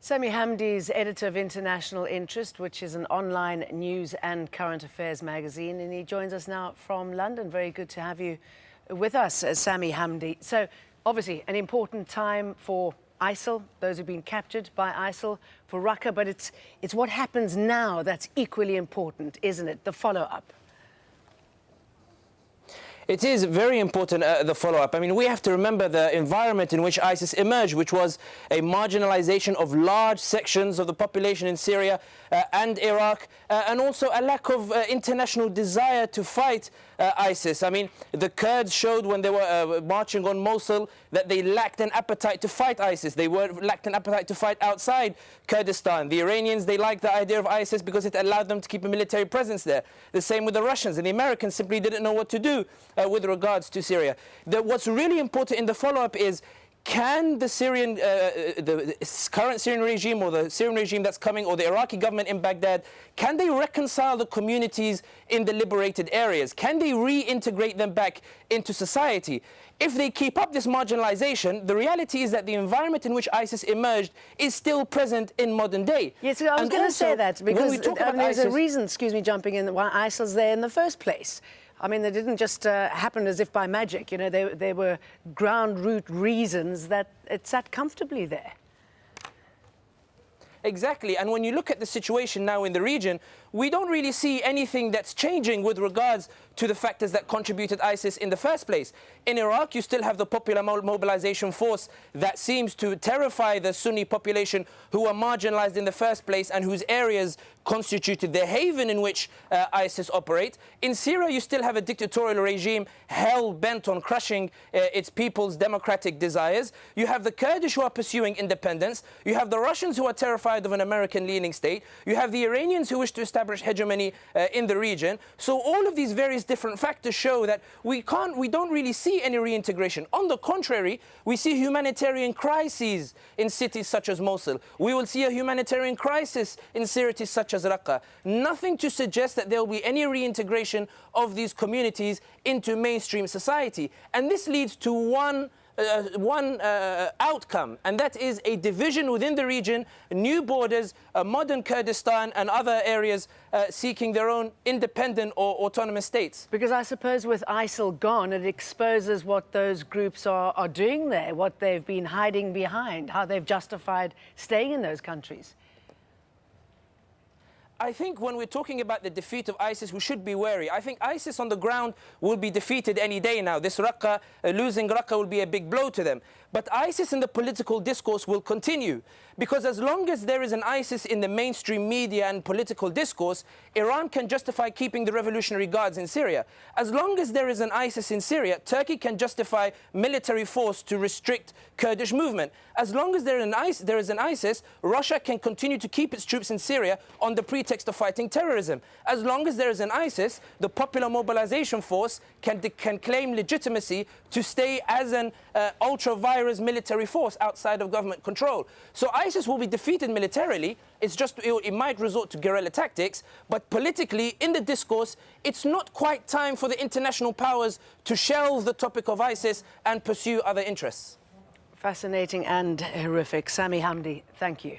Sami Hamdi is editor of International Interest, which is an online news and current affairs magazine, and he joins us now from London. Very good to have you with us, Sami Hamdi. So, obviously, an important time for ISIL, those who've been captured by ISIL, for Raqqa, but it's what happens now that's equally important, isn't it? The follow-up. It is very important, the follow-up. I mean, we have to remember the environment in which ISIS emerged, which was a marginalization of large sections of the population in Syria and Iraq, and also a lack of international desire to fight ISIS. I mean, the Kurds showed when they were marching on Mosul that they lacked an appetite to fight ISIS. They lacked an appetite to fight outside Kurdistan. The Iranians, they liked the idea of ISIS because it allowed them to keep a military presence there. The same with the Russians, and the Americans simply didn't know what to do with regards to Syria. What's really important in the follow-up is, can the Syrian, the current Syrian regime or the Syrian regime that's coming, or the Iraqi government in Baghdad, can they reconcile the communities in the liberated areas? Can they reintegrate them back into society? If they keep up this marginalization, the reality is that the environment in which ISIS emerged is still present in modern day. Yes, I was going to say that, because there's a reason, excuse me, jumping in, why ISIL's there in the first place. I mean, they didn't just happen as if by magic. You know, there were ground root reasons that it sat comfortably there. Exactly, and when you look at the situation now in the region, we don't really see anything that's changing with regards to the factors that contributed ISIS in the first place. In Iraq, you still have the Popular Mobilization Force that seems to terrify the Sunni population who are marginalized in the first place and whose areas constituted the haven in which ISIS operate. In Syria, you still have a dictatorial regime hell-bent on crushing its people's democratic desires. You have the Kurdish who are pursuing independence. You have the Russians who are terrified of an American-leaning state. You have the Iranians who wish to establish hegemony in the region. So all of these various different factors show that we don't really see any reintegration. On the contrary, we see humanitarian crises in cities such as Mosul. We will see a humanitarian crisis in cities such as Raqqa. Nothing to suggest that there will be any reintegration of these communities into mainstream society. And this leads to one outcome, and that is a division within the region, new borders, modern Kurdistan and other areas seeking their own independent or autonomous states. Because I suppose with ISIL gone, it exposes what those groups are doing there, what they've been hiding behind, how they've justified staying in those countries. I think when we're talking about the defeat of ISIS, we should be wary. I think ISIS on the ground will be defeated any day now. This Raqqa, losing Raqqa will be a big blow to them. But ISIS in the political discourse will continue, because as long as there is an ISIS in the mainstream media and political discourse, Iran can justify keeping the Revolutionary Guards in Syria. As long as there is an ISIS in Syria, Turkey can justify military force to restrict Kurdish movement. As long as there is an ISIS, Russia can continue to keep its troops in Syria on the pretext of fighting terrorism. As long as there is an ISIS, the Popular Mobilization Force can claim legitimacy to stay as an ultra-virus military force outside of government control. So ISIS will be defeated militarily. It's just, it might resort to guerrilla tactics, but politically, in the discourse, it's not quite time for the international powers to shelve the topic of ISIS and pursue other interests. Fascinating and horrific. Sami Hamdi, thank you.